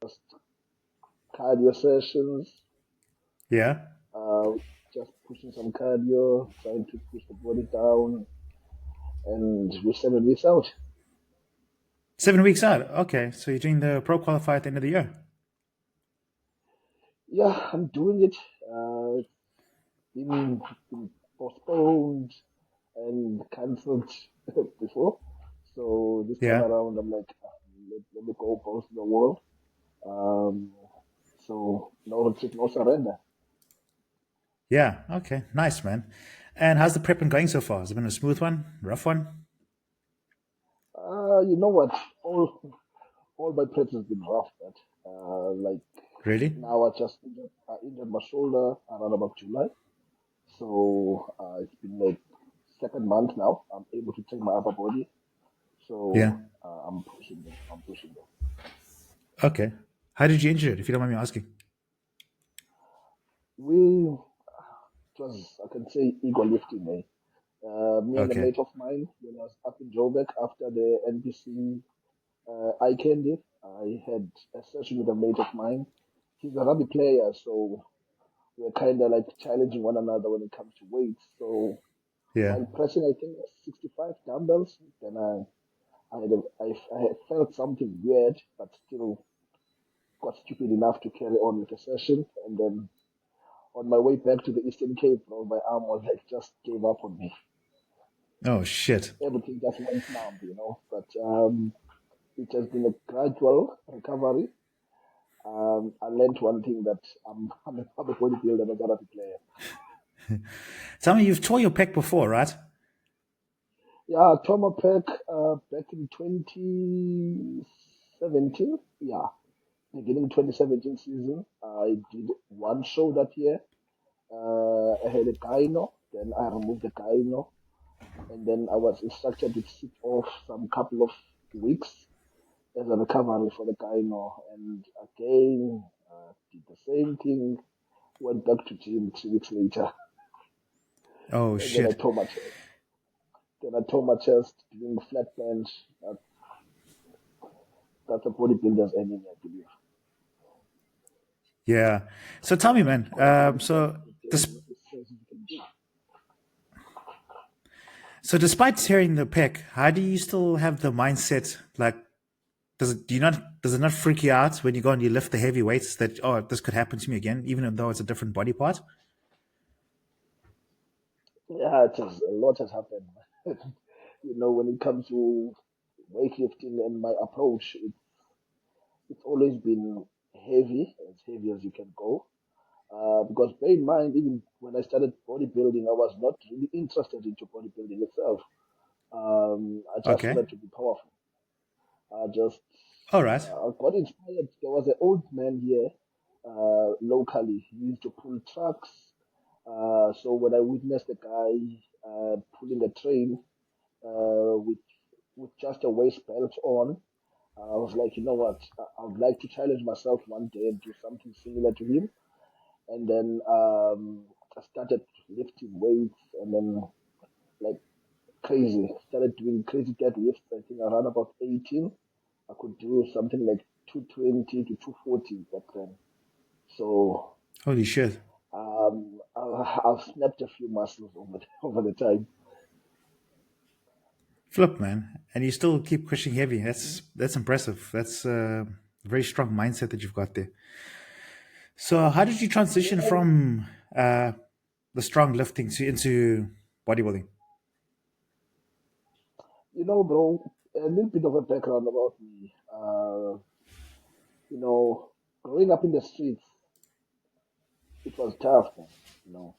just cardio sessions, Yeah. uh, just pushing some cardio, trying to push the body down, and we're 7 weeks out. 7 weeks out. Okay. So you're doing the pro qualifier at the end of the year. Yeah, I'm doing it. It's been postponed and cancelled before. So this time Yeah. around, I'm like, let me go post the world. Um, so no retreat, no surrender. Yeah. Okay. Nice, man. And how's the prep been going so far? Has it been a smooth one? Rough one? You know what? All my preps has been rough, but like Really? now I injured my shoulder around about July. So it's been like second month now. I'm able to take my upper body. Yeah. So I'm pushing them. I'm pushing them. Okay. How did you injure it, if you don't mind me asking? We it was, I can say, ego lifting. Eh? Me and a Okay. mate of mine, when I was up in Joburg after the NBC eye candy, I had a session with a mate of mine. He's a rugby player, so we're kind of like challenging one another when it comes to weights. So Yeah. while pressing, I think 65 dumbbells, then I had felt something weird, but still got stupid enough to carry on with the session. And then on my way back to the Eastern Cape, bro, my arm was like just gave up on me. Oh, shit. Everything just went numb. But it has been a gradual recovery. I learned one thing that I'm a bodybuilder, not a rugby player. Tell me, you've tore your pec before, right? Yeah, Thomas Peck back in 2017. Yeah, beginning 2017 season. I did one show that year. I had a gyno, then I removed the gyno, and then I was instructed to sit off some couple of weeks as a recovery for the gyno. And again, did the same thing, went back to gym 3 weeks later, Oh, and then I shit. tore my chest. Then I tore my chest doing flat bench. That's a bodybuilder's enemy, I believe. Yeah. So tell me, man. Because the Dis- dangerous exercises you can do. so despite tearing the pec, how do you still have the mindset? Like, does it not freak you out when you go and you lift the heavy weights that, oh, this could happen to me again, even though it's a different body part? Yeah, a lot has happened. When it comes to weightlifting and my approach, it's always been heavy, as heavy as you can go. Because bear in mind, even when I started bodybuilding, I was not really interested into bodybuilding itself. I just Okay. wanted to be powerful. I just All right. I got inspired. There was an old man here locally. He used to pull trucks. So when I witnessed a guy pulling a train with just a waist belt on, I was like, you know what? I would like to challenge myself one day and do something similar to him. And then I started lifting weights, and then like crazy, started doing crazy deadlifts. I think around about 18, I could do something like 220 to 240 back then. So Holy shit. I've snapped a few muscles over the time. Flip, man. And you still keep pushing heavy. That's impressive. That's a very strong mindset that you've got there. So how did you transition Yeah, from the strong lifting into bodybuilding? bro, a little bit of a background about me. You know, growing up in the streets, it was tough, man. You know,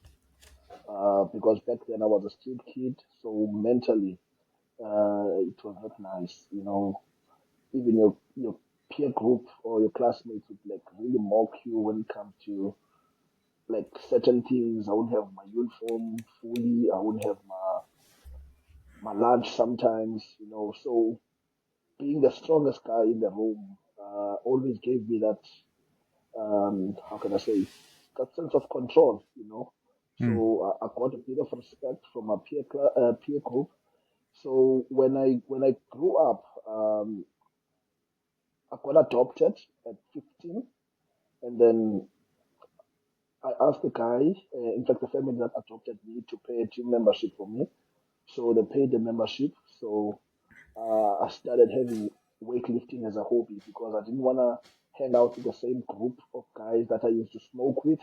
because back then I was a street kid, so mentally, it was not nice. Even your peer group or your classmates would like really mock you when it comes to like certain things. I wouldn't have my uniform fully. I wouldn't have my lunch sometimes. So being the strongest guy in the room always gave me that how can I say, that sense of control. So I got a bit of respect from my peer group. So when I grew up, I got adopted at weightlifting, and then I asked the guy, in fact, the family that adopted me, to pay a gym membership for me. So they paid the membership. So I started having weightlifting as a hobby because I didn't want to hang out with the same group of guys that I used to smoke with.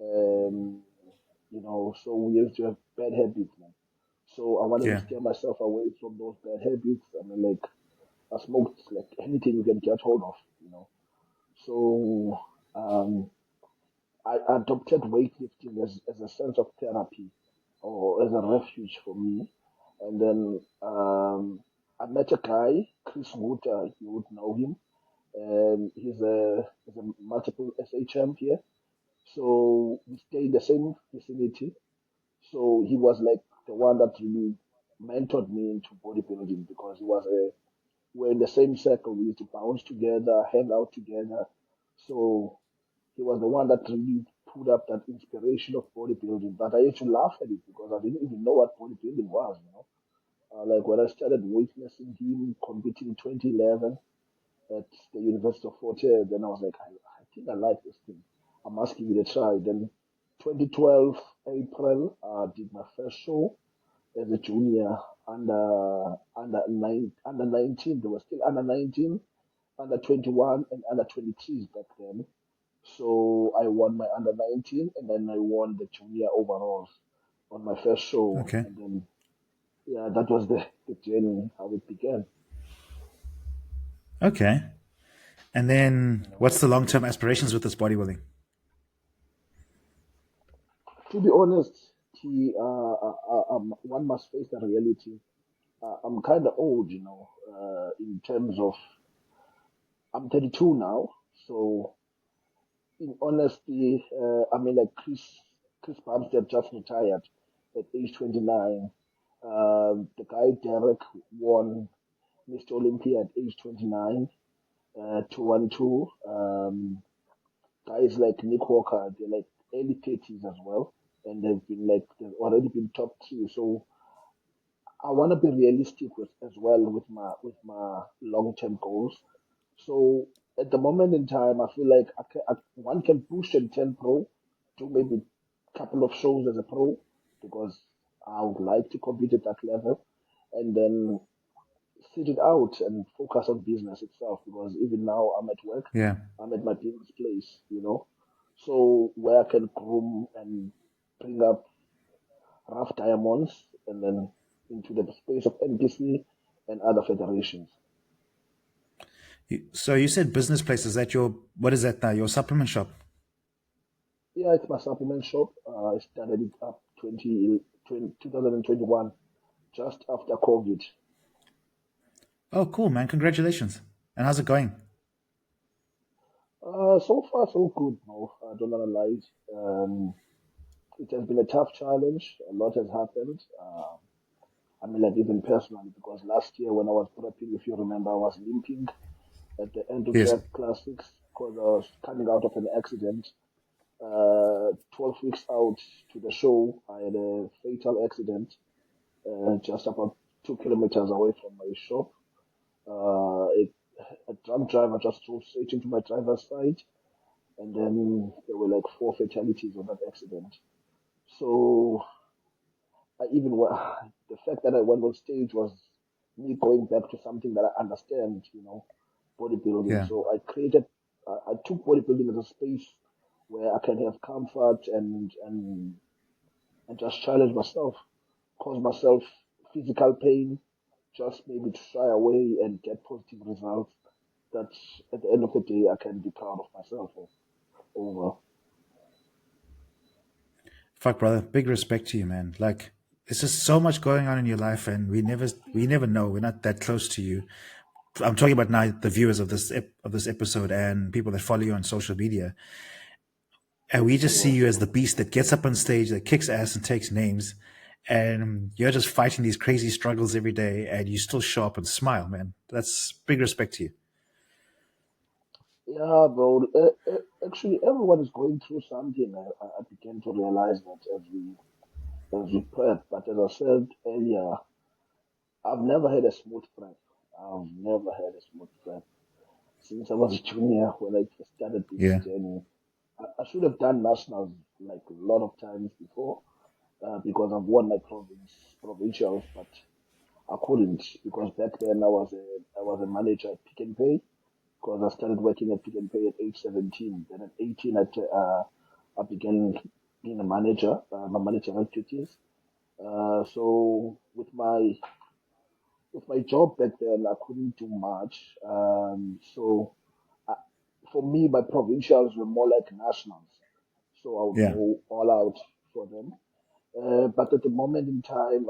Um, so we used to have bad habits, man. So I wanted to Yeah. steer myself away from those bad habits. I mean, like, I smoked like anything you can get hold of. So um, I adopted weightlifting as a sense of therapy or as a refuge for me. And then I met a guy, Chris Wood, you would know him. He's a multiple SA champ here. So we stay in the same vicinity. So he was like the one that really mentored me into bodybuilding because we're in the same circle. We used to bounce together, hang out together. So he was the one that really put up that inspiration of bodybuilding. But I used to laugh at it because I didn't even know what bodybuilding was. Like when I started witnessing him competing in 2011 at the University of Fort Hare, then I was like, I think I like this thing. I must give it a try. Then 2012 April, I did my first show as a junior under 19. They were still under 19, under 21, and under 23s back then. So I won my under 19, and then I won the junior overalls on my first show. Okay. And then, yeah, that was the journey, how it began. Okay. And then You know. what's the long term aspirations with this bodybuilding? To be honest, one must face the reality. I'm kind of old, in terms of I'm 32 now. So, in honesty, I mean, like Chris Bumstead just retired at age 29. The guy Derek won Mr. Olympia at age 29, 212. Guys like Nick Walker, they're like early 30s as well. And they've already been top three. So I want to be realistic as well with my long-term goals. So at the moment in time, I feel like one can push and turn pro, do maybe a couple of shows as a pro because I would like to compete at that level, and then sit it out and focus on business itself because even now I'm at work, Yeah. I'm at my business place. So where I can groom and bring up rough diamonds and then into the space of NPC and other federations. So you said business place. Is that what is that now? Your supplement shop? Yeah, it's my supplement shop. I started it up 2021, just after COVID. Oh, cool, man. Congratulations. And how's it going? So far, so good, no. I don't want to lie. It has been a tough challenge. A lot has happened. I mean, like even personally, because last year when I was prepping, if you remember, I was limping at the end of Yes. Jack Classics because I was coming out of an accident. 12 weeks out to the show, I had a fatal accident just about 2 kilometers away from my shop. A drunk driver just drove straight into my driver's side, and then there were like four fatalities on that accident. So I even the fact that I went on stage was me going back to something that I understand, bodybuilding. Yeah. So I took bodybuilding as a space where I can have comfort and just challenge myself, cause myself physical pain, just maybe to shy away and get positive results that at the end of the day I can be proud of myself over. Fuck, brother. Big respect to you, man. Like, there's just so much going on in your life, and we never know. We're not that close to you. I'm talking about now the viewers of this episode and people that follow you on social media, and we just see Yeah. you as the beast that gets up on stage, that kicks ass and takes names, and you're just fighting these crazy struggles every day, and you still show up and smile, man. That's big respect to you. Yeah, bro. Actually, everyone is going through something. I began to realize that as we prep. But as I said earlier, I've never had a smooth prep. I've never had a smooth prep. since I was a junior when I started this Yeah. journey. I should have done nationals like a lot of times before because I've won my provincials, but I couldn't because back then I was a manager at Pick and Pay because I started working at Pick and Pay at age 17. Then at 18, I began being a manager, my managerial duties. So with my job back then, I couldn't do much. So I, for me, my provincials were more like nationals. So I would Yeah. go all out for them. But at the moment in time,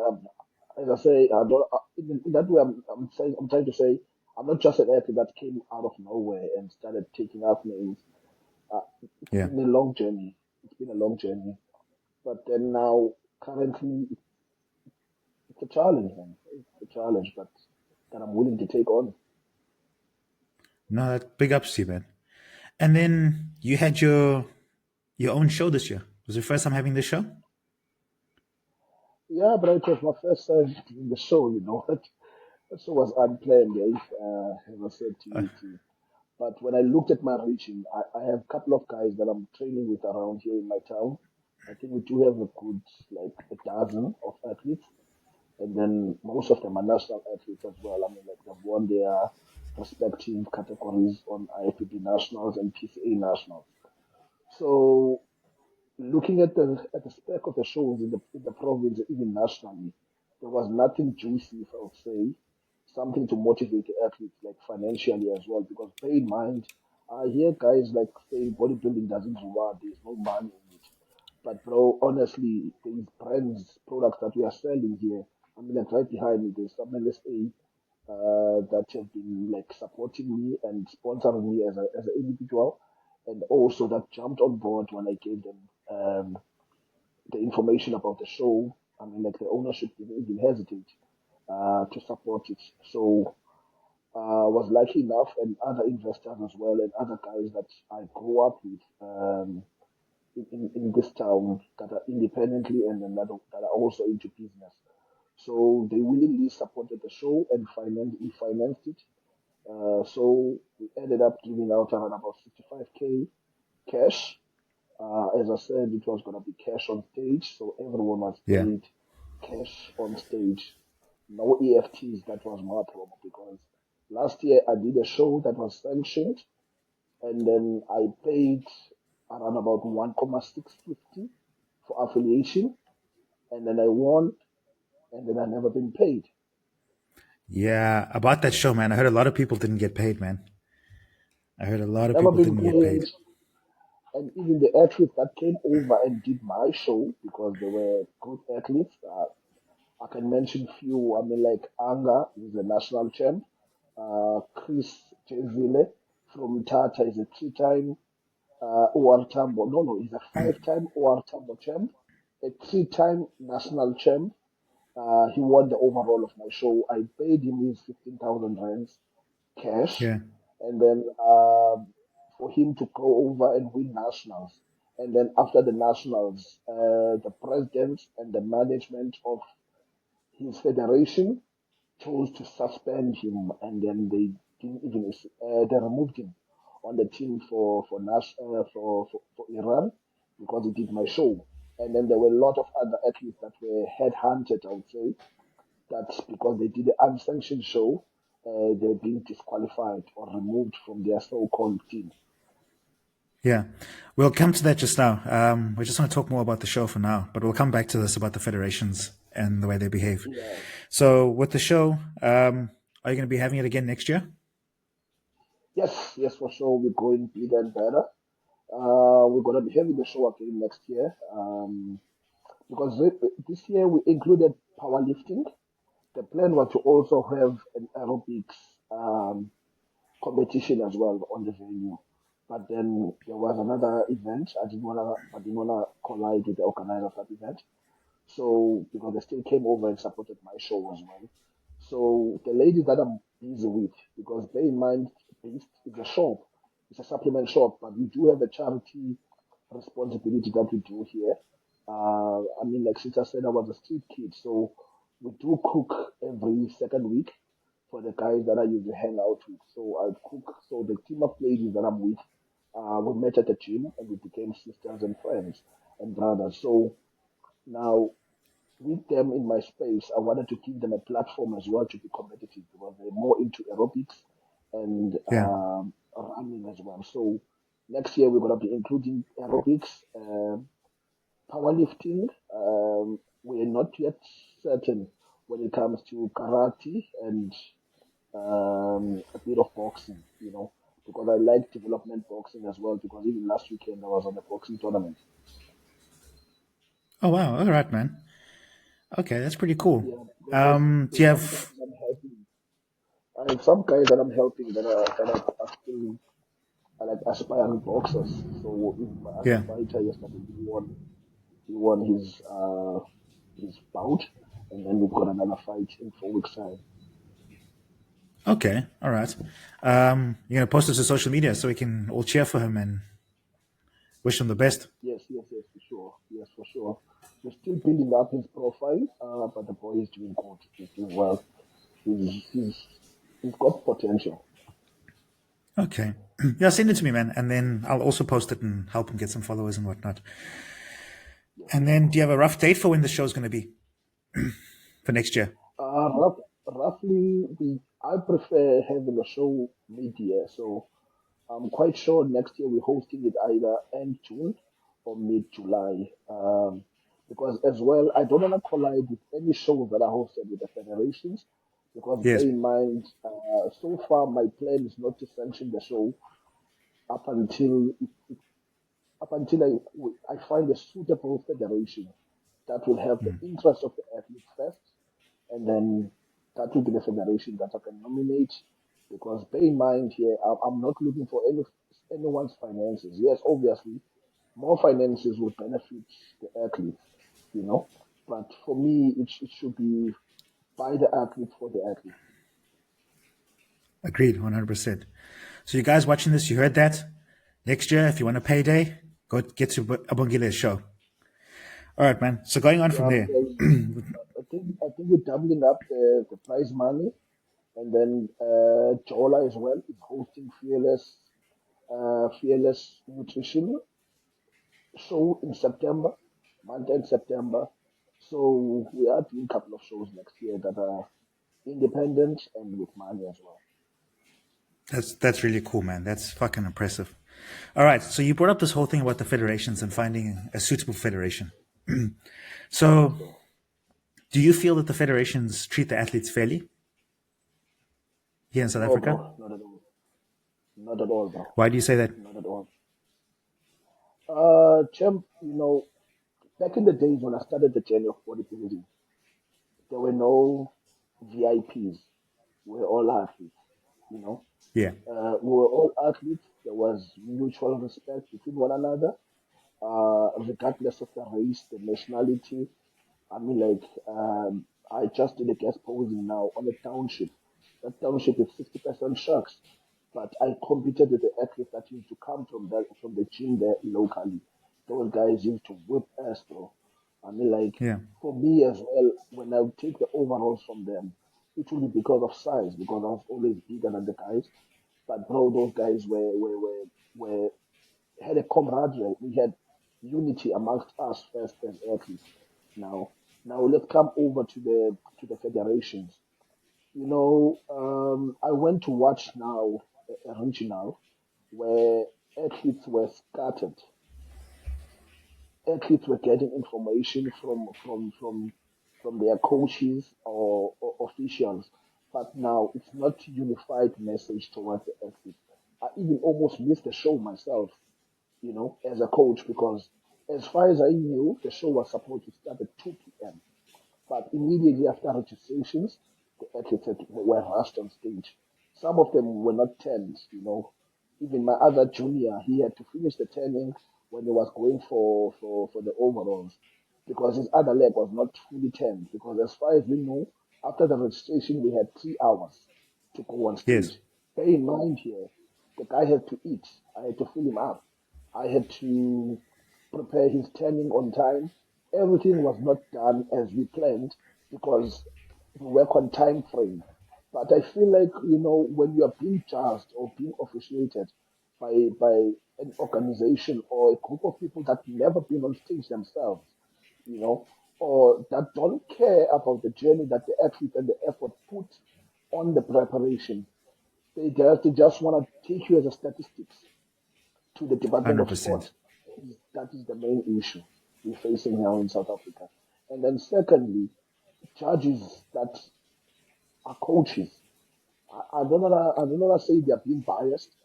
as I say, I don't. In that way, I'm trying to say, I'm not just an athlete that came out of nowhere and started taking up names. It's Yeah. been a long journey. It's been a long journey. But then now, currently, it's a challenge, man. It's a challenge, but that I'm willing to take on. No, that big ups to you, man. And then you had your own show this year. Was it your first time having this show? Yeah, but it was my first time doing the show. The show was unplanned, as I said to Uh, you too. But when I looked at my reaching, I have a couple of guys that I'm training with around here in my town. I think we do have a good like a dozen of athletes, and then most of them are national athletes as well. I mean, like they've won their respective categories on IFBB nationals and PCA nationals. So looking at the spec of the shows in the province, even nationally, there was nothing juicy, if I would say, something to motivate the athletes, like financially as well. Because bear in mind, I hear guys like saying bodybuilding doesn't reward, there's no money in it. But bro, honestly, these brands, products that we are selling here, I mean, like right behind me, there's some LSA that have been like supporting me and sponsoring me as an individual, and also that jumped on board when I gave them the information about the show. I mean, like the ownership didn't even hesitate to support it. So was lucky enough, and other investors as well, and other guys that I grew up with in this town that are independently and then that are also into business. So they willingly supported the show and we financed it. So we ended up giving out around about 55K cash. As I said, it was going to be cash on stage, so everyone was yeah. paid cash on stage. No EFTs, that was my problem because last year I did a show that was sanctioned and then I paid around about 1,650 for affiliation and then I won and then I never been paid. Yeah. About that show, man. I heard a lot of people didn't get paid, man. I heard a lot of Never people been didn't get paid. paid. And even the athletes that came over and did my show because they were good athletes. I can mention few. I mean, like Anga is a national champ. Chris Chezile from Tata is a three-time OR Tambo. No, he's a five-time OR Tambo champ, a three-time national champ. He won the overall of my show. I paid him his 15,000 rands cash, Yeah. and then for him to go over and win nationals. And then after the nationals, the president and the management of his federation chose to suspend him, and then they didn't even they removed him on the team for Iran because he did my show. And then there were a lot of other athletes that were headhunted, I would say, that because they did an unsanctioned show, they're being disqualified or removed from their so-called team. Yeah. We'll come to that just now. We just want to talk more about the show for now, but we'll come back to this about the federations and the way they behave. Yeah. So, with the show, are you going to be having it again next year? Yes, yes, for sure. We're going bigger and better. We're gonna be having the show again next year. Because this year we included powerlifting. The plan was to also have an aerobics competition as well on the venue. But then there was another event. I didn't wanna collide with the organizer of that event. So because they still came over and supported my show as well. So the lady that I'm busy with, because bear in mind, Beast is a shop, it's a supplement shop, but we do have a charity responsibility that we do here. I mean, like since I said, I was a street kid, so we do cook every second week for the guys that I usually hang out with. So I cook. So the team of ladies that I'm with, we met at the gym and we became sisters and friends and brothers. So now with them in my space, I wanted to give them a platform as well to be competitive because they're more into aerobics and Yeah. running as well. So next year we're gonna be including aerobics, powerlifting. We're not yet certain when it comes to karate and a bit of boxing, because I like development boxing as well. Because even last weekend I was on a boxing tournament. Oh wow. All right, man. Okay, that's pretty cool. Yeah, because Do there's you some guys have? I'm helping. And some guys that I'm helping that are still are like aspiring boxers. So even my other Yeah. fighter yesterday, he won his bout, and then we've got another fight in 4 weeks time. Okay. All right. You're gonna post it to social media so we can all cheer for him and wish him the best. Yes, yes, yes, for sure. Yes, for sure. We're still building up his profile, but the boy is doing good. He's doing well. He's got potential. Okay. Yeah, send it to me, man, and then I'll also post it and help him get some followers and whatnot. Yes, And for then, do sure. you have a rough date for when the show's going to be for next year? Roughly, I prefer having a show mid-year, so I'm quite sure next year we're hosting it either end June or mid July. Because as well, I don't want to collide with any shows that are hosted with the federations. Because bear Yes. in mind, so far my plan is not to sanction the show up until I find a suitable federation that will have the interest of the athlete first, and then that will be the federation that I can nominate. Because bear in mind here, I'm not looking for anyone's finances. Yes, obviously, more finances will benefit the athletes, you know. But for me, it should be by the athlete for the athlete. Agreed, 100%. So, you guys watching this, you heard that? Next year, if you want a payday, go get to Abongile's show. All right, man. So, going on from Yeah, there. because I think we're doubling up the prize money, and then Jola as well is hosting Fearless Nutrition show in September, month end September. So we are doing a couple of shows next year that are independent and with money as well. That's really cool, man. That's fucking impressive. All right. So, you brought up this whole thing about the federations and finding a suitable federation. Yes, So, sir. do you feel that the federations treat the athletes fairly here in South No, Africa? bro, not at all. Not at all, bro. Why do you say that? Not at all. Champ, back in the days when I started the journey of bodybuilding, there were no VIPs. We were all athletes, you know. Yeah. We were all athletes. There was mutual respect between one another, regardless of the race, the nationality. I mean, like, I just did a guest posing now on a township. That township is 60% sharks, but I competed with the athletes that used to come from the gym there locally. Those guys used to whip ass, bro. I mean, like, Yeah. for me as well, when I would take the overalls from them, it would be because of size, because I was always bigger than the guys. But bro, those guys were had a camaraderie. We had unity amongst us first as athletes. Now, now let's come over to the federations. I went to watch now a regional where athletes were scattered. Athletes were getting information from their coaches or officials, but now it's not unified message towards the athletes. I even almost missed the show myself, as a coach, because as far as I knew, the show was supposed to start at 2 p.m. But immediately after registrations, the athletes were rushed on stage. Some of them were not turned. Even my other junior, he had to finish the turning when he was going for the overalls because his other leg was not fully turned. Because as far as we know, after the registration, we had 3 hours to go on Yes. stage. Bear in mind here, the guy had to eat. I had to fill him up. I had to prepare his turning on time. Everything was not done as we planned because we work on time frame. But I feel like, when you are being judged or being officiated by an organization or a group of people that never been on stage themselves, you know, or that don't care about the journey that the athlete and the effort put on the preparation. They just want to take you as a statistics to the Department of 100%. Sport. That is the main issue we're facing now in South Africa. And then secondly, judges that are coaches. I don't wanna say they're being biased,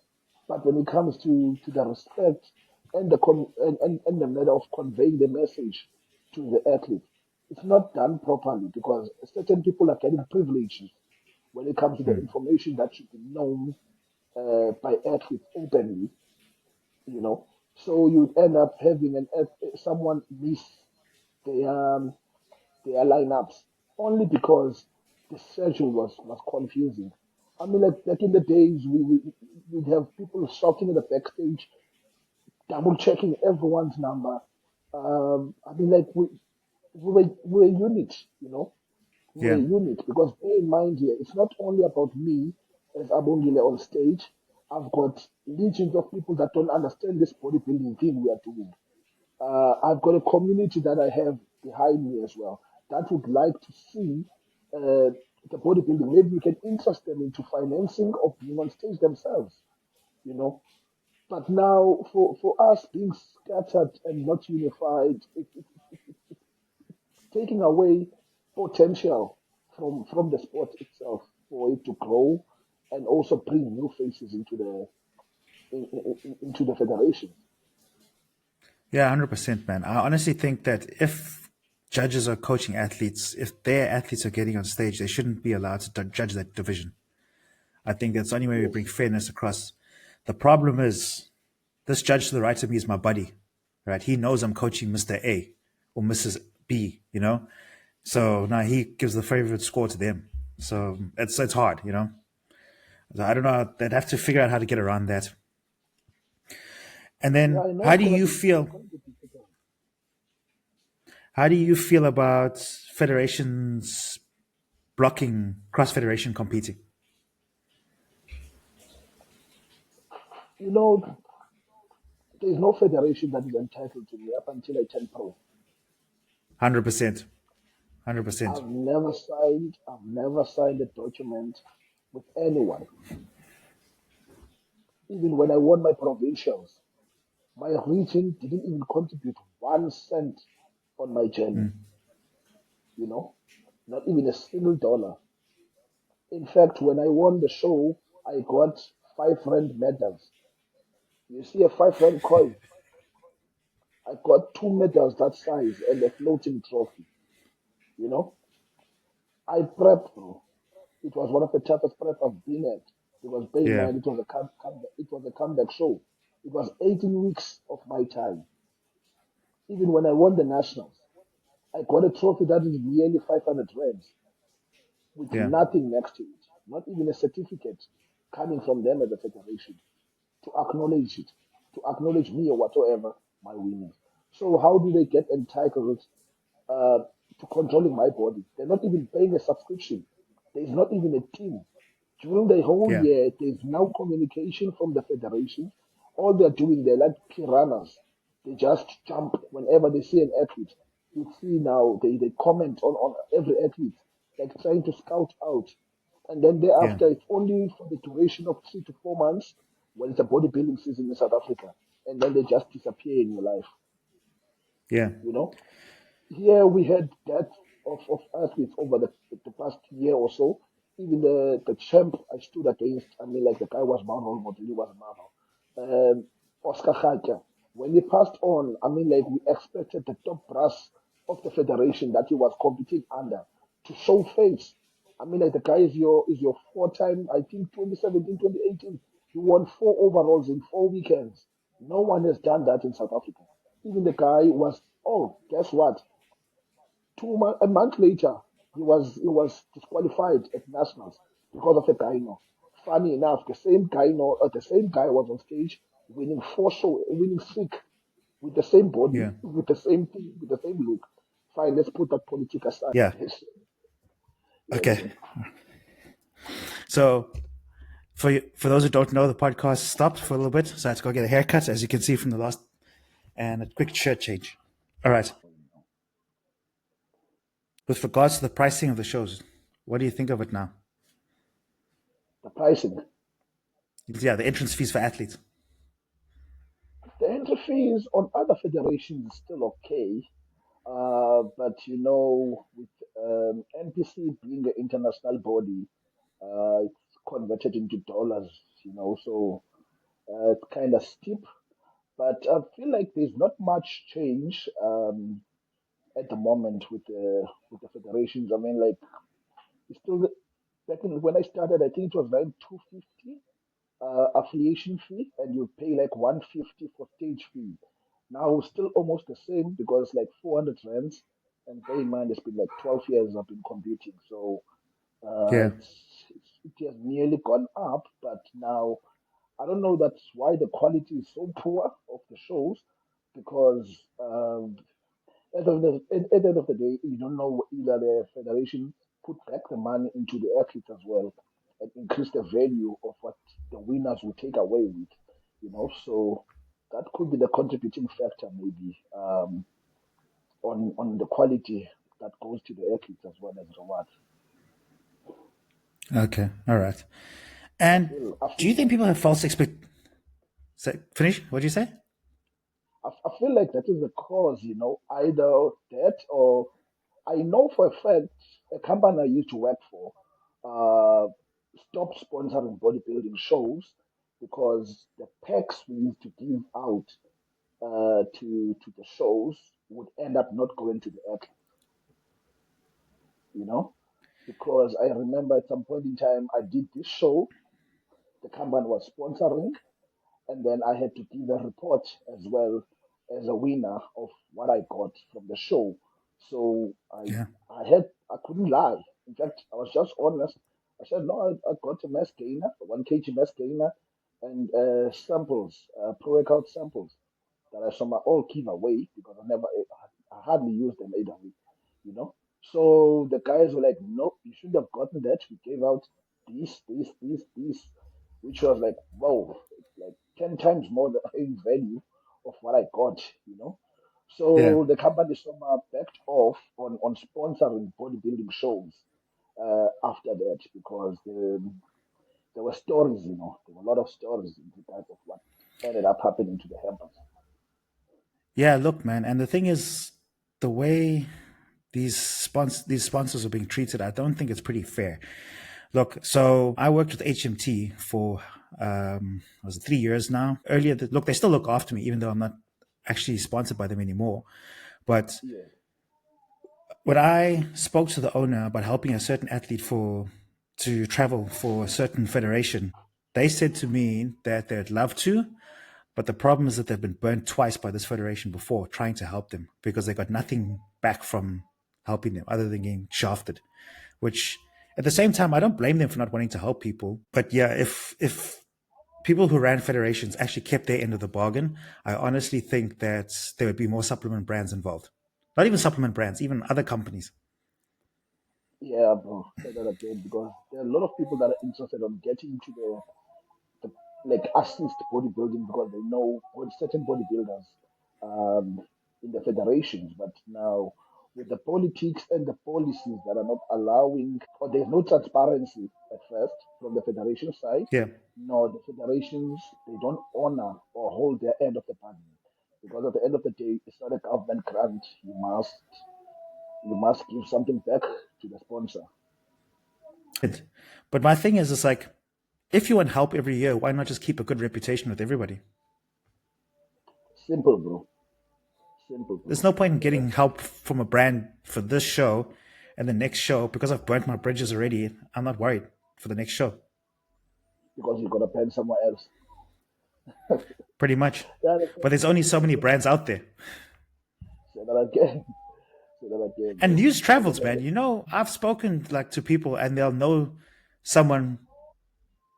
but when it comes to the respect and and the matter of conveying the message to the athlete, it's not done properly because certain people are getting privileges when it comes to the information that should be known by athletes openly, you know. So you'd end up having someone miss their um, their lineups only because the schedule was confusing. I mean, like back in the days, we'd have people shouting in the backstage, double checking everyone's number. I mean, like we're a unit, we're a Yeah, unit because bear in mind here, it's not only about me as Abongile on stage. I've got legions of people that don't understand this bodybuilding thing we are doing. I've got a community that I have behind me as well that would like to see the bodybuilding. Maybe we can interest them into financing or being on stage themselves, you know. But now, for us being scattered and not unified, it's taking away potential from the sport itself for it to grow and also bring new faces into the federation. yeah, 100%, man. I honestly think that if judges are coaching athletes, if their athletes are getting on stage, they shouldn't be allowed to judge that division. I think that's the only way we bring Yes. fairness across. The problem is, this judge to the right of me is my buddy, right? He knows I'm coaching Mr. A or Mrs. B, you know? So now he gives the favorite score to them. So it's hard, you know? So I don't know. They'd have to figure out how to get around that. And Yeah, then I know it's gonna be difficult. how do you feel about federations blocking cross federation competing? You know, there's no federation that is entitled to me up until I turn pro. 100%. 100%. I've never signed a document with anyone. Even when I won my provincials, my region didn't even contribute 1 cent on my journey, you know, not even a single dollar. In fact, when I won the show, I got 5 rand medals. You see a 5 rand coin, I got 2 medals that size and a floating trophy, you know. I prepped, bro. It was one of the toughest prep I've been at because bear in Yeah. mind it was a comeback show. It was 18 weeks of my time. Even when I won the nationals, I got a trophy that is nearly 500 rands with Yeah. nothing next to it, not even a certificate coming from them as a federation to acknowledge it, to acknowledge me or whatsoever my winnings. So how do they get entitled uh, to controlling my body? They're not even paying a subscription. There's not even a team. During the whole Yeah. year, there's no communication from the federation. All they're doing, they're like piranhas. They just jump whenever they see an athlete. You see now, they comment on every athlete, like trying to scout out. And then Yeah. thereafter, it's only for the duration of 3 to 4 months when it's a bodybuilding season in South Africa. And then they just disappear in your life, Yeah. you know? Here we had death of athletes over the past year or so. Even the champ I stood against, I mean, like the guy was my role model, he was Marvel. Oscar Khaja. When he passed on, I mean, like we expected the top brass of the federation that he was competing under to show face. I mean, like the guy is your 4 time, I think 2017, 2018. He won 4 overalls in 4 weekends. No one has done that in South Africa. Even the guy was, oh, guess what? A month later, he was disqualified at nationals because of a gyno. Funny enough, the same gyno, the same guy was on stage winning sick with the same body, Yeah. with the same thing, with the same look. Fine, let's put that politics aside. Yeah. Yes, yes, Okay. man. So for those who don't know, the podcast stopped for a little bit, so I had to go get a haircut, as you can see from the last, and a quick shirt change. All right. Wonderful, With regards to the pricing of the shows, what do you think of it now? The pricing, Yeah, the entrance fees for athletes. the entry fees on other federations is still okay. But with NPC being an international body, it's converted into dollars, so it's kind of steep. But I feel like there's not much change at the moment with the federations. I mean, like it's still back when I started, I think it was around 250 affiliation fee, and you pay like 150 for stage fee. Now still almost the same because like 400 rands, and bear in mind it's been like 12 years I've been competing, so Yeah. it has nearly gone up. But now I don't know that's why the quality is so poor of the shows because at the end of the day, you don't know either the federation put back the money into the athletes as well and increase the value of what the winners will take away with, So that could be the contributing factor, maybe, on the quality that goes to the athletes as well as rewards. Okay. All right. I And feel, I do feel, you think people have false expect? Finish. What did you say? I feel like that is the cause, either that or I know for a fact a company I used to work for uh, stopped sponsoring bodybuilding shows because the packs we used to give out to the shows would end up not going to the athletes, you know. Because I remember at some point in time I did this show, the company was sponsoring, and then I had to give a report as well as a winner of what I got from the show. So Yeah. I couldn't lie. In fact, I was just honest. I said no, I got a mass gainer, 1 kg mass gainer, and samples, pre-workout samples that I somehow all give away because I hardly use them either way, you know. So the guys were like, "No, you shouldn't have gotten that. We gave out this," which was like, wow, like 10 times more in value of what I got. Yeah. So the company somehow backed off on sponsoring bodybuilding shows after that because there were stories. There were a lot of stories in regards of what ended up happening to the helpers. Yeah. Look, man. And the thing is, the way these sponsors are being treated, I don't think it's pretty fair. Look, so I worked with HMT for was it 3 years now? Earlier, look, they still look after me, even though I'm not actually sponsored by them anymore. But Yeah, when I spoke to the owner about helping a certain athlete to travel for a certain federation, they said to me that they'd love to, but the problem is that they've been burnt twice by this federation before trying to help them because they got nothing back from helping them other than getting shafted. Which at the same time, I don't blame them for not wanting to help people. But yeah, if people who ran federations actually kept their end of the bargain, I honestly think that there would be more supplement brands involved. Not even supplement brands, even other companies. yeah, bro. Say that again because there are a lot of people that are interested on getting into the like assist bodybuilding because they know certain bodybuilders um, in the federations, but now with the politics and the policies that are not allowing, or there's no transparency at first from the federation side. Yeah. No, the federations they don't honor or hold their end of the bargain because at the end of the day, it's not a government grant. You must give something back to the sponsor. But my thing is, it's like, if you want help every year, why not just keep a good reputation with everybody? Simple, bro. Simple, There's bro. no point in You getting know, help from a brand for this show and the next show because I've burnt my bridges already. I'm not worried for the next show, because you got to pen somewhere else. pretty much. Yeah, But there's only so that's many it. brands out there. Say that again. Say that again, And bro. news Because travels, man. You know, I've spoken like to people and they'll know someone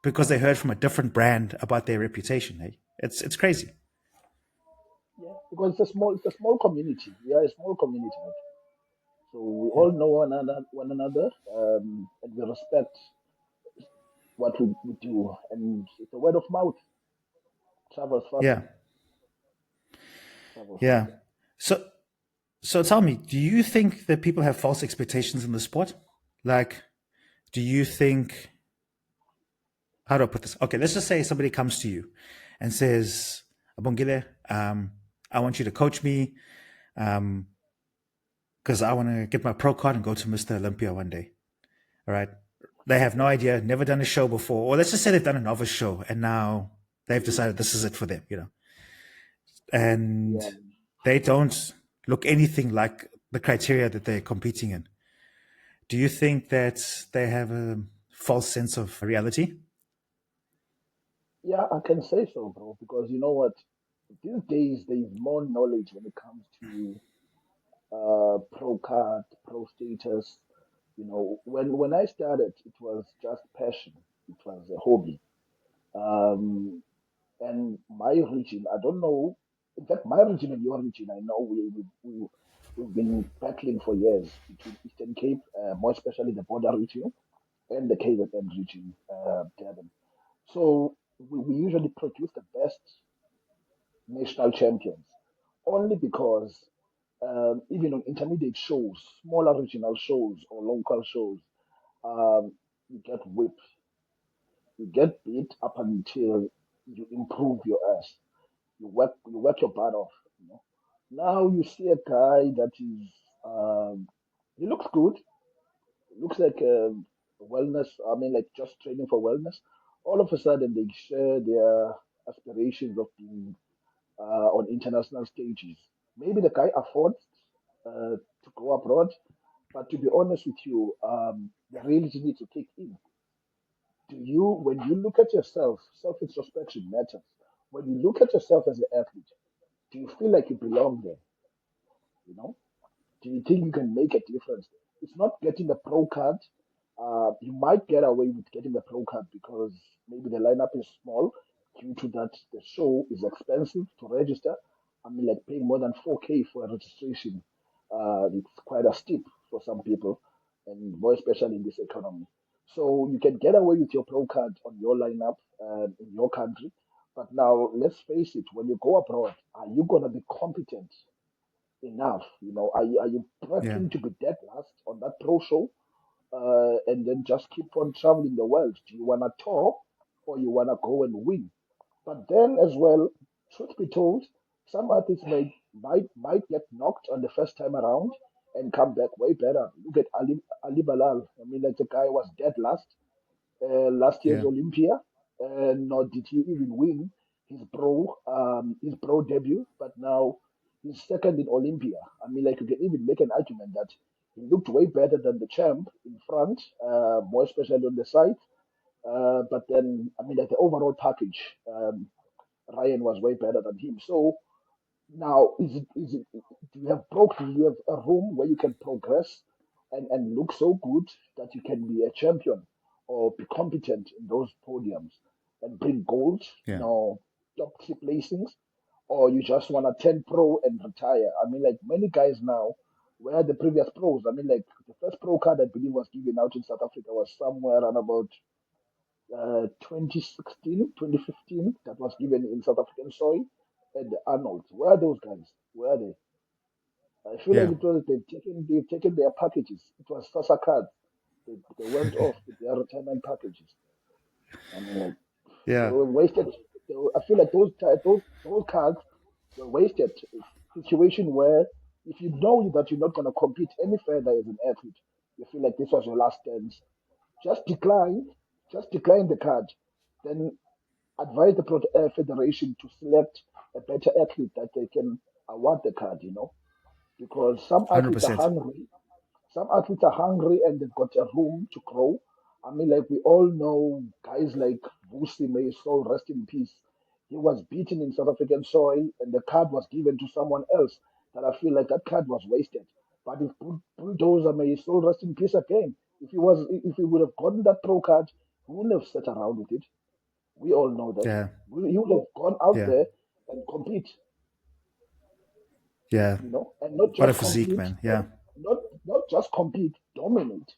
because they heard from a different brand about their reputation. Hey? It's crazy. yeah, because it's a small community. We are a small community, bro. So we Yeah. all know one another, and we respect. what we do, and the word of mouth travels faster. Yeah. Travels Yeah. faster. So so tell me, do you think that people have false expectations in the sport? Like, do you think, how do I put this? Okay, let's just say somebody comes to you and says, Abongile, I want you to coach me because I want to get my pro card and go to Mr. Olympia one day. All right. They have no idea, never done a show before. Or let's just say they've done a novice show and now they've decided this is it for them, and Yeah, they don't look anything like the criteria that they're competing in. Do you think that they have a false sense of reality? yeah, I can say so, bro. Because you know what? These days there is more knowledge when it comes to pro card, pro status. When I started, it was just passion. It was a hobby. Um, and my region, I don't know. In fact, my region and your region, I know we've been battling for years between Eastern Cape, more especially the border region and the KZN region, Durban. So we usually produce the best national champions only because even on intermediate shows, smaller regional shows or local shows, you get whipped, you get beat up until you improve your ass. You work your butt off. Now you see a guy that is he looks good, looks like wellness. I mean, like just training for wellness. All of a sudden, they share their aspirations of being on international stages. Maybe the guy affords to go abroad, but to be honest with you, the reality needs to kick in. When you look at yourself, self introspection matters. When you look at yourself as an athlete, do you feel like you belong there? You know, do you think you can make a difference? It's not getting a pro card. You might get away with getting a pro card because maybe the lineup is small due to that the show is expensive to register. I mean, like paying more than 4K for a registration. It's quite a steep for some people, and more especially in this economy. So you can get away with your pro card on your lineup in your country. But now, let's face it, when you go abroad, are you going to be competent enough? Are you Yeah. prepping to be dead last on that pro show, and then just keep on traveling the world? Do you wanna tour or you wanna go and win? But then as well, truth be told, some artists might get knocked on the first time around and come back way better. Look at Ali Balal. I mean, like the guy was dead last year's Yeah. Olympia, nor did he even win his pro debut. But now he's second in Olympia. I mean, like you can even make an argument that he looked way better than the champ in front, more especially on the side. But then, I mean, like the overall package, Ryan was way better than him. So now, do you have a room where you can progress and look so good that you can be a champion or be competent in those podiums and bring gold, Yeah. top three placings, or you just want to turn pro and retire? I mean, like many guys now, where the previous pros, I mean, like the first pro card I believe was given out in South Africa was somewhere around about 2016, 2015, that was given in South African soil at the Arnold. Where are those guys? Where are they? I feel like Yeah. they've taken their packages. It was Sasa cards. They went off with their retirement packages. I mean, like they Yeah. were wasted. I feel like those cards were wasted. Situation where if you know that you're not going to compete any further as an athlete, you feel like this was your last chance. Just decline. Just decline the card. Then advise the federation to select a better athlete that they can award the card, because some athletes are 100%. hungry. Some athletes are hungry and they've got a room to grow. I mean, like we all know guys like Vusi, may his soul rest in peace. He was beaten in South African soil and the card was given to someone else that I feel like that card was wasted. But if Bulldozer, may his soul rest in peace again, if he would have gotten that pro card, he wouldn't have sat around with it. We all know that. Yeah. He would have gone out Yeah. there and compete, Yeah. and not What a just physique, compete, man. Yeah. not not just compete, dominate.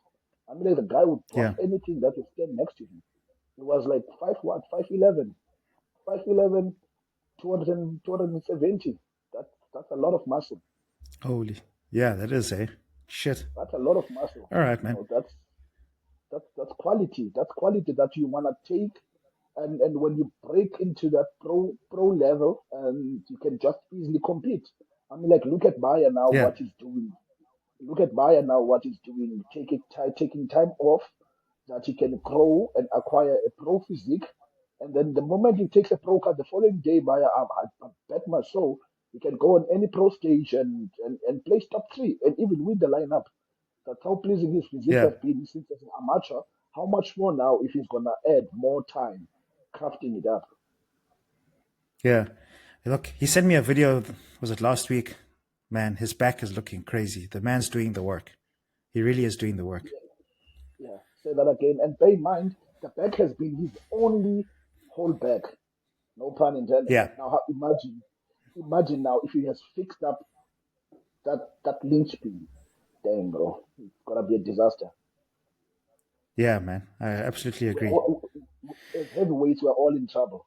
I mean, like the guy would drop Yeah. anything that will stand next to him. It was like 5'11", 5'11", 270. That's a lot of muscle. Holy. Yeah, that is, eh? Shit. That's a lot of muscle. All right, You man. know, that's quality. That's quality that you wanna take. And when you break into that pro level, and you can just easily compete. I mean, like, look at Maya now, Yeah. what he's doing. Look at Maya now, what he's doing. Taking time off that he can grow and acquire a pro physique. And then the moment he takes a pro card, the following day, Maya, I bet my soul, he can go on any pro stage and place top three and even win the lineup. That's how pleasing his physique Yeah. has been since as an amateur. How much more now if he's gonna add more time, crafting it up? Yeah. Look, he sent me a video, was it last week? Man, his back is looking crazy. The man's doing the work. He really is doing the work. Yeah, yeah. Say that again. And bear in mind, the back has been his only whole back. No pun intended. Yeah. Now imagine now if he has fixed up that linchpin. Damn, bro, it's gonna be a disaster. Yeah, man. I absolutely We're agree. all, as heavyweights, we're all in trouble.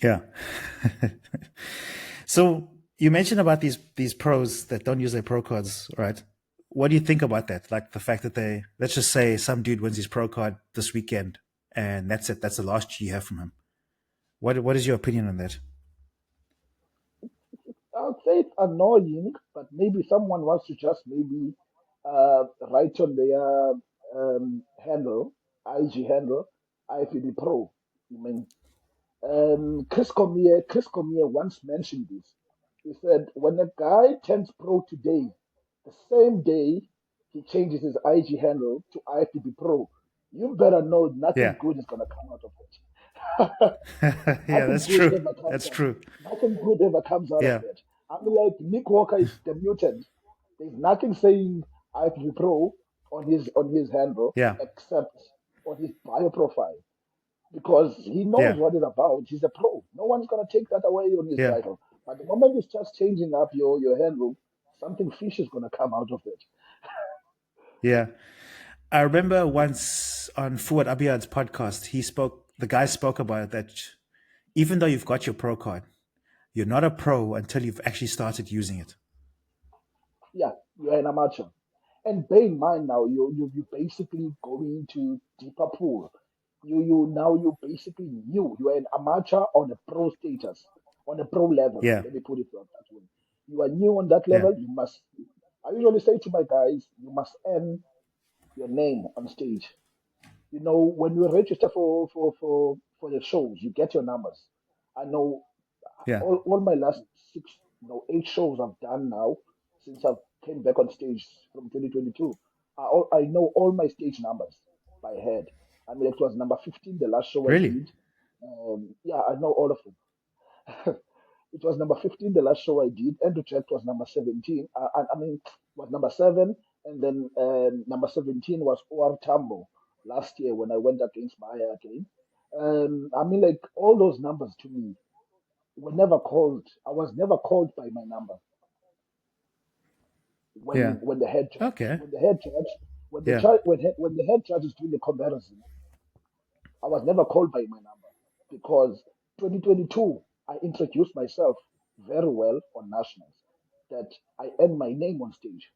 Yeah. So you mentioned about these pros that don't use their pro cards, right? What do you think about that? Like the fact that they, let's just say some dude wins his pro card this weekend and that's it. That's the last you hear from him. What is your opinion on that? I'd say it's annoying, but maybe someone wants to just maybe write on their IG handle, IFBB Pro. I mean, Chris Cormier once mentioned this. He said, when a guy turns pro today, the same day he changes his IG handle to IFBB Pro, you better know Yeah. nothing good is going to come out of it. Yeah, Nothing that's good true. ever comes That's out. true. Nothing good ever comes out of Yeah. it. I mean, like Nick Walker is the mutant. There's nothing saying IFBB Pro on his handle Yeah. except on his bio profile because he knows Yeah. what it's about. He's a pro. No one's gonna take that away on his Yeah. title. But the moment it's just changing up your handle, something fish is gonna come out of it. Yeah. I remember once on Fuad Abiyad's podcast, the guy spoke about it that even though you've got your pro card, you're not a pro until you've actually started using it. Yeah, you're an amateur. And bear in mind now, you basically going into deeper pool. You basically new. You are an amateur on a pro status, on a pro level. Yeah. Let me put it that way. You are new on that Yeah. level. You must. I usually say to my guys, you must earn your name on stage. You know, when you register for the shows, you get your numbers. I know Yeah. all my last six, 8 shows I've done now since I came back on stage from 2022. I know all my stage numbers by head. I mean, it was number 15, the last show I Really? did. Yeah, I know all of them. It was number 15, the last show I did. Andrew Jack was number 17. I mean, was number 7. And then number 17 was OR Tambo last year when I went against Maya again. I mean, like, all those numbers to me were never called. I was never called by my number Yeah. when the head judge, Okay. when the head judge, when the Yeah. judge, when the head judge is doing the comparison, I was never called by my number because 2022 I introduced myself very well on nationals that I earned my name on stage.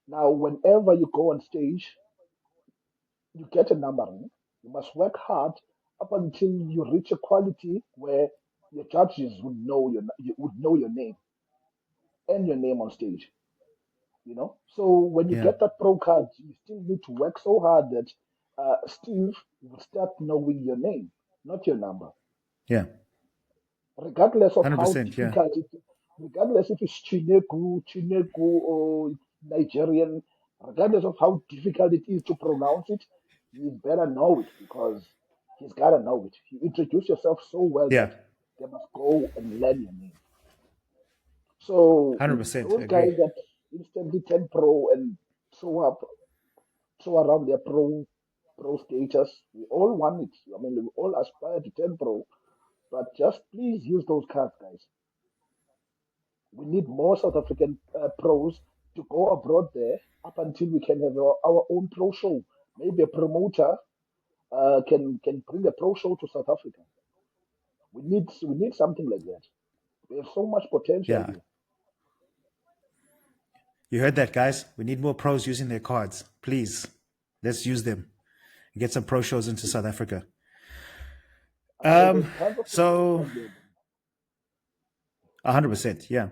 Now, whenever you go on stage, you get a numbering. You must work hard up until you reach a quality where your judges would know your name and your name on stage. So when you Yeah. get that pro card, you still need to work so hard that Steve will start knowing your name, not your number. Yeah. Regardless of how 100%. Yeah. difficult it is, regardless if it's Chinegu, or it's Nigerian, regardless of how difficult it is to pronounce it, you better know it because he's gotta know it. You introduce yourself so well Yeah. that they must go and learn your name. So 100%. those Agree. guys that instantly turn pro and throw up, throw around their pro status, we all want it. I mean, we all aspire to turn pro, but just please use those cards, guys. We need more South African pros to go abroad there up until we can have our own pro show. Maybe a promoter can bring a pro show to South Africa. We need something like that. We have so much potential Yeah. here. You heard that, guys. We need more pros using their cards. Please, let's use them and get some pro shows into South Africa. I mean, like, there's tons of So potential here. 100%, yeah.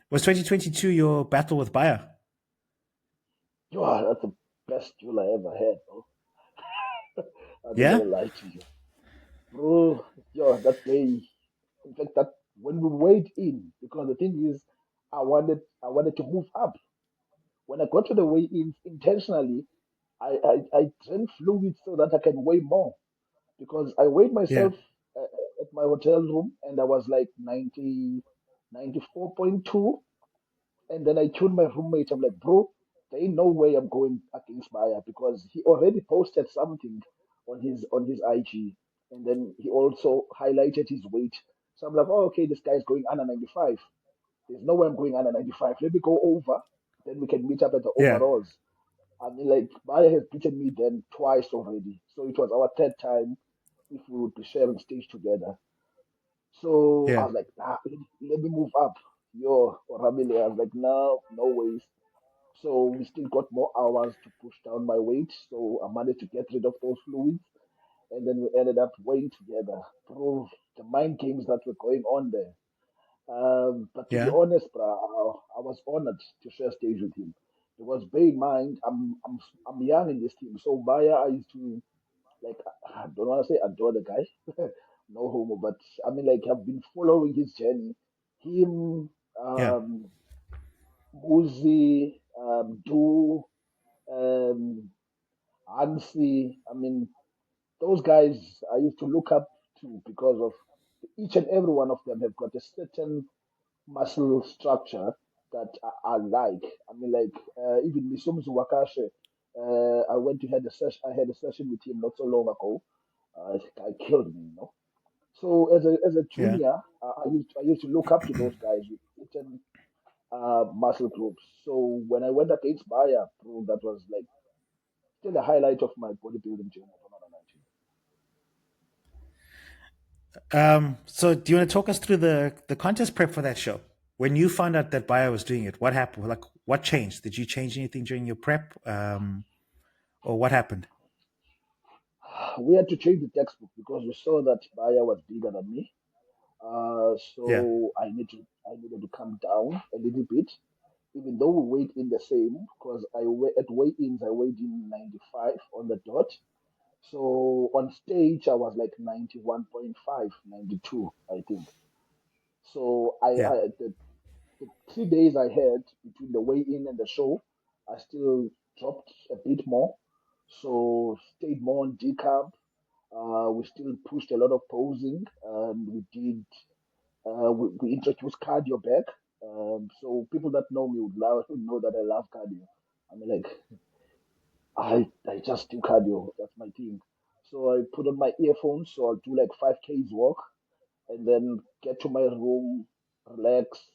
Was 2022 your battle with Bayer? Yo, that's the best duel I ever had, bro. I'm not Yeah? gonna lie to you, bro. Yo, that day, in fact, that when we weighed in, because the thing is, I wanted to move up. When I got to the weigh-ins intentionally, I drank fluids so that I can weigh more because I weighed Yeah. myself at my hotel room and I was like 90, 94.2. And then I told my roommate, I'm like, bro, there ain't no way I'm going against Maya because he already posted something on his IG, and then he also highlighted his weight. So I'm like, oh, okay, this guy's going under 95. There's no way I'm going under 95. Let me go over, then we can meet up at the Yeah. overalls. I mean, like Maya has beaten me then twice already, so it was our third time if we would be sharing stage together. So I Yeah. was like, nah, let me move up. Yo, or Ramile, I was like, no, no ways. So we still got more hours to push down my weight. So I managed to get rid of those fluids. And then we ended up weighing together. Bro, the mind games that were going on there. But to be Yeah. honest, bro, I was honored to share stage with him. Because bear in mind, I'm young in this team. So Maya, I used to, like, I don't want to say adore the guy. No homo, but I mean, like, I've been following his journey. Him, Yeah. um, Muzi, Du, um, Ansi. I mean, those guys I used to look up to because of each and every one of them have got a certain muscle structure that I like. I mean, like even Misumzu Wakashe. I went to had a session. I had a session with him not so long ago. I killed me. So as a Yeah. junior, I used to look up to those guys with certain muscle groups. So when I went against Maya, bro, that was like still a highlight of my bodybuilding journey. I'm not gonna lie to you. So do you want to talk us through the contest prep for that show? When you found out that Bayer was doing it, what happened? Like, what changed? Did you change anything during your prep, or what happened? We had to change the textbook because we saw that Maya was bigger than me. Yeah. So I needed to come down a little bit, even though we weighed in the same. Because at weigh-ins I weighed in 95 on the dot. So on stage I was like 91.5, 92, I think. So Yeah. the 3 days I had between the weigh-in and the show, I still dropped a bit more. So stayed more on decaf. We still pushed a lot of posing, and we introduced cardio back. So people that know me would know that I love cardio. I mean, like I just do cardio. That's my thing. So I put on my earphones. So I'll do like 5Ks walk, and then get to my room, relax,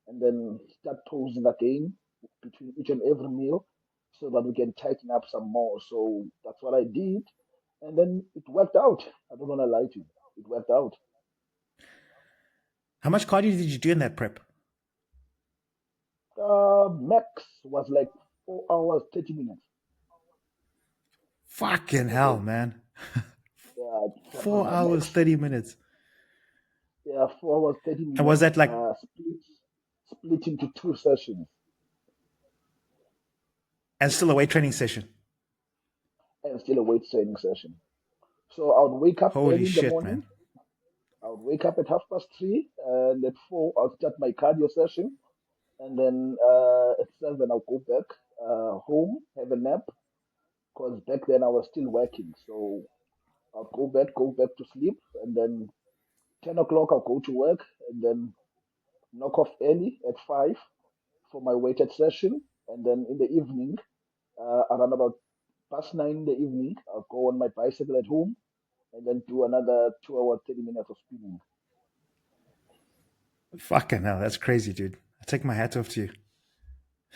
and then start posing again between each and every meal so that we can tighten up some more. So that's what I did. And then it worked out. I don't want to lie to you. It worked out. How much cardio did you do in that prep? Max was like 4 hours, 30 minutes. Fucking That hell, was, man. yeah, that was Four my hours, max. 30 minutes. Yeah, 4 hours, 30 And was minutes, that like, split into two sessions and still a weight training session? and still a weight training session. So I would wake up Holy early in the shit, morning. man. I would wake up at 3:30, and at 4, I'll start my cardio session. And then at 7, I'll go back home, have a nap, because back then I was still working. So I'll go back to sleep, and then 10 o'clock, I'll go to work, and then knock off early at 5 for my weighted session. And then in the evening, around about past 9 in the evening, I'll go on my bicycle at home and then do another 2 hours, 30 minutes of spinning. Fucking hell, that's crazy, dude. I take my hat off to you.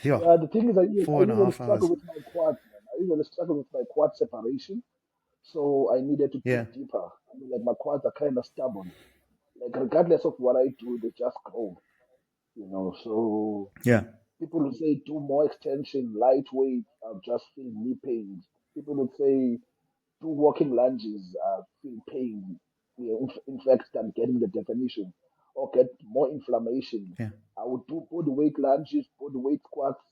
Yo, Yeah, the thing is, I four and a usually half struggle hours. with my quads, man. I usually struggle with my quad separation. So I needed to Yeah. dig deeper. I mean, like my quads are kind of stubborn. Like regardless of what I do, they just grow. So Yeah. people would say do more extension, lightweight, just feel knee pains. People would say do walking lunges, feel pain. In fact, than getting the definition or get more inflammation. Yeah. I would do body weight lunges, body weight squats,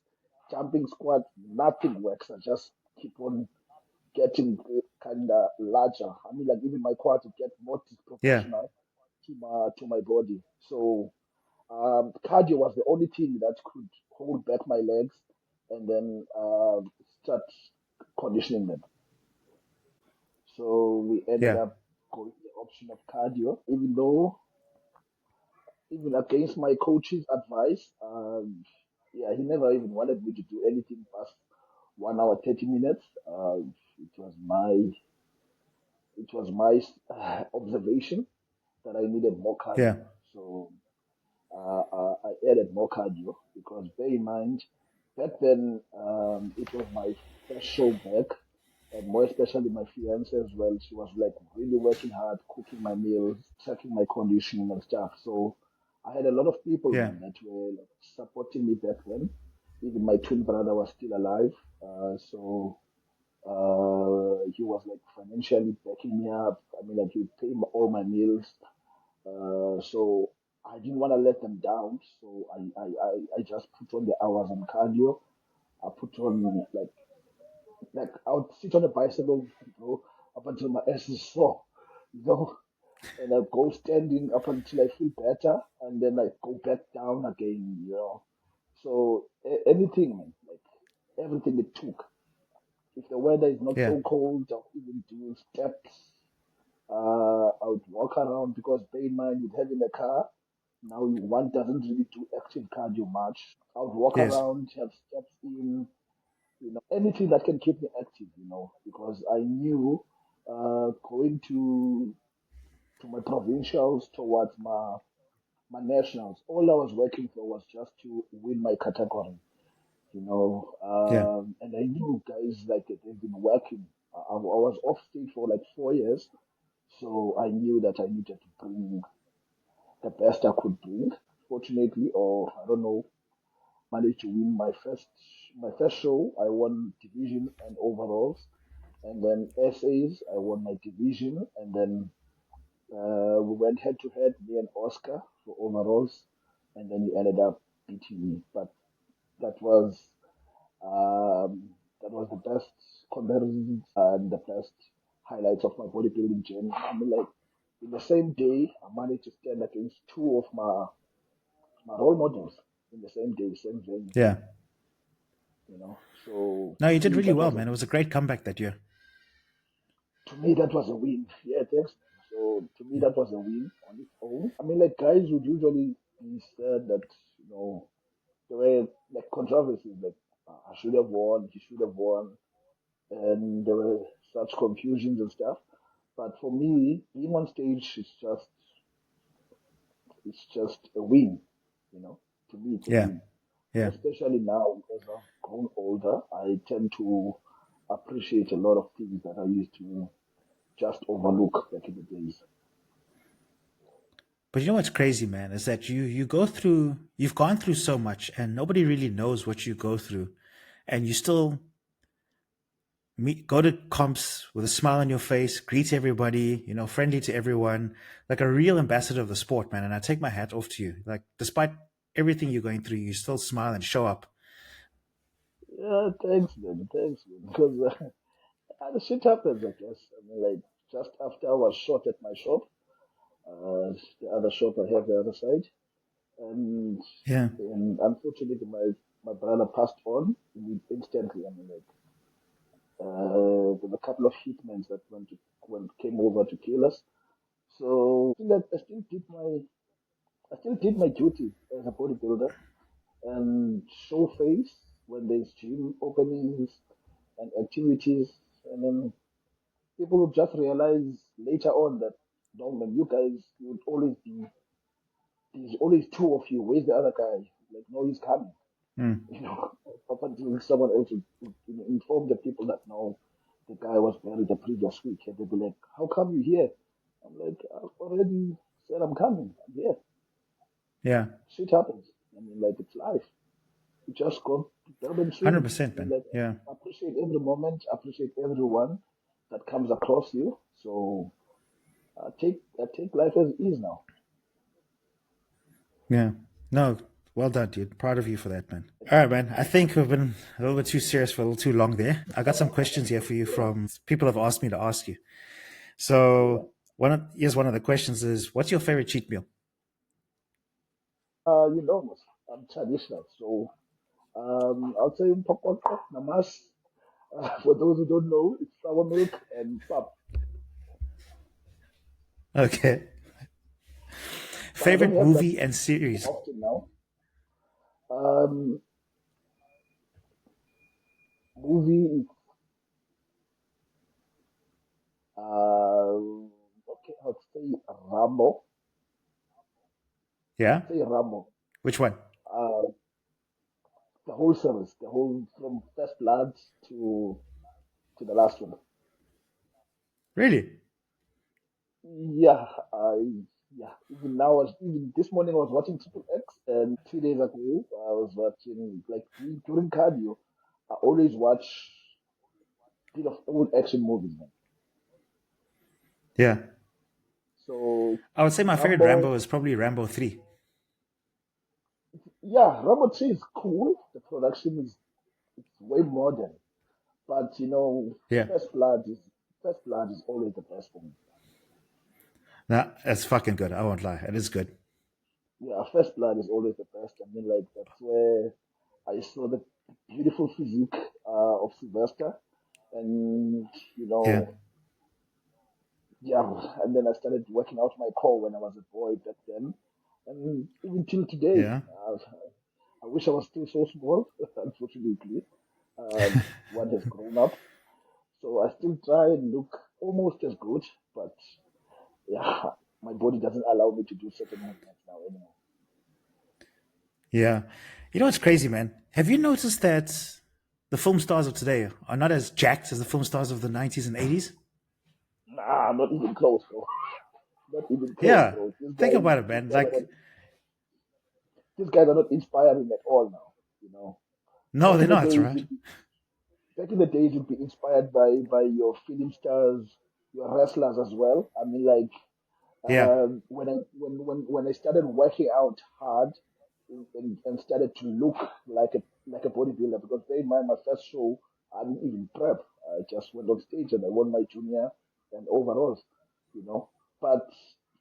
jumping squats. Nothing works. I just keep on getting kind of larger. I mean, like even my quads would get more Yeah. disproportional to my body. So cardio was the only thing that could hold back my legs and then start conditioning them. So we ended Yeah. up going the option of cardio, even against my coach's advice. Yeah, he never even wanted me to do anything past 1 hour 30 minutes. It was my observation that I needed more Yeah. cardio. So I added more cardio because bear in mind, back then it was my first show back, and more especially my fiance as well. She was like really working hard, cooking my meals, checking my conditioning and stuff. So I had a lot of people, Yeah. man, that were like supporting me back then. Even my twin brother was still alive, so he was like financially backing me up. I mean, like he would pay all my meals. So I didn't want to let them down. So I just put on the hours on cardio. I put on like I would sit on a bicycle, up until my ass is sore, you know, and I go standing up until I feel better, and then I go back down again. So anything, man, like everything it took. If the weather is not Yeah. so cold, I'll even do steps. I would walk around because bear in mind with having a car, now one doesn't really do active cardio much. I would walk Yes. around, have steps in, anything that can keep me active, because I knew going to my provincials towards my nationals, all I was working for was just to win my category, Yeah. and I knew guys like they've been working. I was off stage for like 4 years, so I knew that I needed to bring the best I could bring. Fortunately, or I don't know, managed to win my first show. I won division and overalls, and then essays. I won my division, and then we went head to head, me and Oscar for overalls, and then he ended up beating me. But that was um, that was the best comparisons and the best highlights of my bodybuilding journey. I mean, like in the same day, I managed to stand against two of my role models in the same day, same venue. Yeah. So No, to you did me, really that well, was a man. It was win. a great comeback that year. To me, that was a win. Yeah, thanks. So to me, Yeah. that was a win on its own. I mean, like guys would usually be said that there were like controversies, like I should have won, he should have won, and there were such confusions and stuff. But for me, being on stage is just a win. You know, to me, it's a Yeah. win. Yeah. Especially now, as I've grown older, I tend to appreciate a lot of things that I used to just overlook back in the days. But you know what's crazy, man, is that you've gone through so much, and nobody really knows what you go through, and you still go to comps with a smile on your face, greet everybody, friendly to everyone, like a real ambassador of the sport, man. And I take my hat off to you. Like, despite everything you're going through, you still smile and show up. Yeah, thanks, man. Thanks, man. Because the shit happens, I guess. I mean, like, just after I was shot at my shop, the other shop I have the other side, and, Yeah. and unfortunately, my brother passed on instantly. I mean, like, there were a couple of hitmen that came over to kill us. So, I still did my duty as a bodybuilder and show face when there's gym openings and activities, and then people would just realize later on that, no man, you guys would always be there's always two of you. Where's the other guy? Like, no, he's coming. Mm. You know, up until someone else would inform the people that no, the guy was buried the previous week, and they'd be like, "How come you here?" I'm like, "I've already said I'm coming. I'm here. Yeah. Shit happens. I mean, like it's life. You just go to build and see it. I 100%, mean, man. like Yeah. appreciate every moment, appreciate everyone that comes across you. So take life as it is now. Yeah. No, well done, dude. Proud of you for that, man. All right, man. I think we've been a little bit too serious for a little too long there. I got some questions here for you Yeah, from people have asked me to ask you. yeah. So here's one of the questions is, what's your favorite cheat meal? You know, I'm traditional, so I'll tell you pokpoko, namas. For those who don't know, it's sour milk and pap. Okay. But I don't Favorite have that movie and too series? often now. Um, movie, okay, I'll say Rambo. Yeah. I'll say Rambo. Which one? Uh, the whole series, the whole from First Blood to the last one. Really? Yeah, yeah. Even now, even this morning, I was watching Triple X, and 2 days ago, I was watching like during cardio. I always watch bit of old action movies, man. Yeah. So I would say my favorite Rambo, Rambo is probably Rambo 3. yeah, Rambo 3 is cool. The production is it's way modern, but Yeah. First Blood is always the best for me. Nah, that's fucking good. I won't lie. It is good. Yeah, First Blood is always the best. I mean, like that's where I saw the beautiful physique of Sylvester, and you Yeah. know, yeah, and then I started working out my core when I was a boy back then, and even till today, Yeah. I wish I was still so small. Unfortunately, one has grown up, so I still try and look almost as good, but yeah, my body doesn't allow me to do certain movements now anymore. Yeah. You know what's crazy, man? Have you noticed that the film stars of today are not as jacked as the film stars of the 90s and 80s? Nah, not even close, bro. Not even close, Yeah. bro. Think about it, These man. guys are not, Like, these guys are not inspiring at all now. You know, no, back they're in the not, days, right? back in the days, you'd be inspired by your film stars, your wrestlers as well. I mean, like Yeah. when I started working out hard and started to look like a bodybuilder, because bear in mind my first show, I didn't even prep. I just went on stage and I won my junior and overalls, you know. But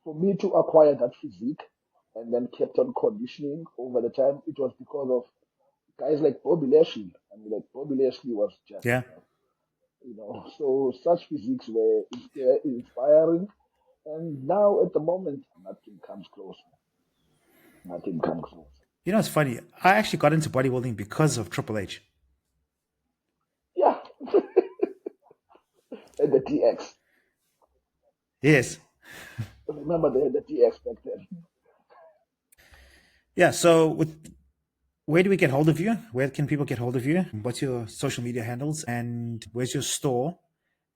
for me to acquire that physique and then kept on conditioning over the time, it was because of guys like Bobby Lashley. I mean, like Bobby Lashley was just, Yeah. so such physiques were inspiring. And now at the moment, nothing comes close. Nothing comes close. You know, it's funny. I actually got into bodybuilding because of Triple H. Yeah, and the DX. Yes. Remember the DX back then. Yeah. So, where do we get hold of you? Where can people get hold of you? What's your social media handles? And where's your store?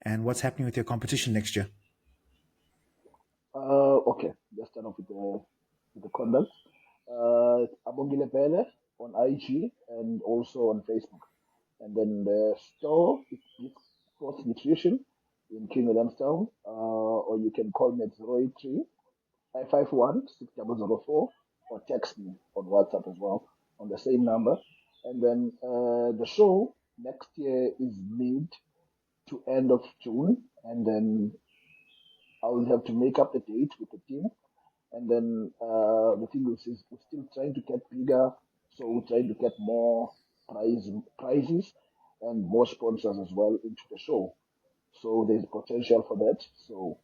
And what's happening with your competition next year? Okay, let's start off with the conduct. Abongile Pele on IG and also on Facebook. And then the store is Sports Nutrition in King Williamstown. Or you can call me at 083 551 6004 or text me on WhatsApp as well on the same number. And then the show next year is mid to end of June. And then I will have to make up the date with the team. And then the thing is we're still trying to get bigger. So we're trying to get more prizes and more sponsors as well into the show. So there's potential for that. So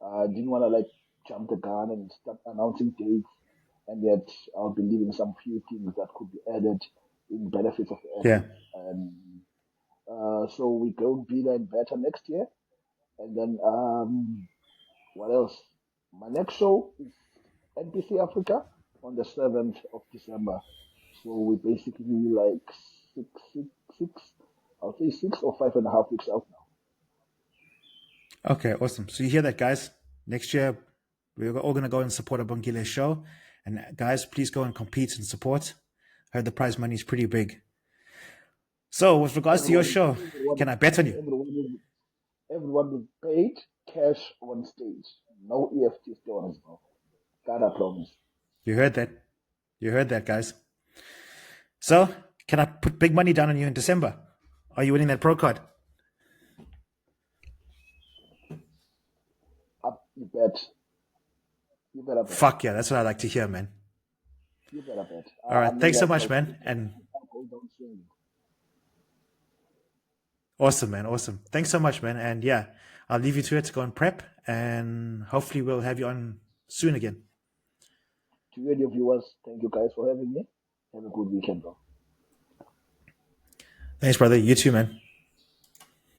I didn't want to like jump the gun and start announcing dates, and yet I'll be leaving some few things that could be added in benefit of the Yeah. athletes. And so we go bigger and better next year. And then what else? My next show is NPC Africa on the 7th of December. So we basically like six, six, six. I'll say 6 or 5.5 weeks out now. Okay, awesome. So you hear that, guys? Next year, we're all going to go and support a Bongile show. And guys, please go and compete and support. I heard the prize money is pretty big. So with regards to your show, can I bet on you? everyone will, everyone will paid cash on stage. No EFT stories, bro. God, I promise. You heard that. You heard that, guys. So can I put big money down on you in December? Are you winning that pro card? You bet. You better bet. Fuck yeah, that's what I like to hear, man. You better bet. All right, I'm thanks really so much, excited. man. And I'll go down swinging. awesome, man. Awesome. Thanks so much, man. And yeah, I'll leave you to it to go and prep. And hopefully we'll have you on soon again. To you and your viewers, thank you guys for having me. Have a good weekend, bro. Thanks, brother. You too, man.